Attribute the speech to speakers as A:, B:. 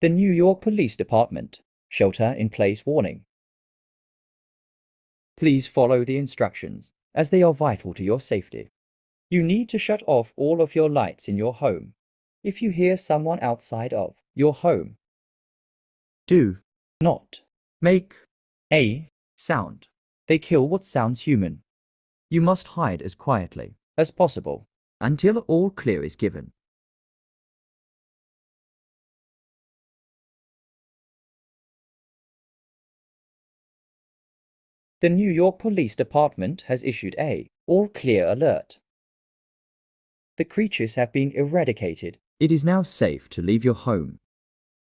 A: The New York Police Department. Shelter-in-place warning. Please follow the instructions, as they are vital to your safety. You need to shut off all of your lights in your home. If you hear someone outside of your home, do not make a sound. They kill what sounds human. You must hide as quietly as possible until all clear is given. The New York Police Department has issued a all clear alert. The creatures have been eradicated. It is now safe to leave your home.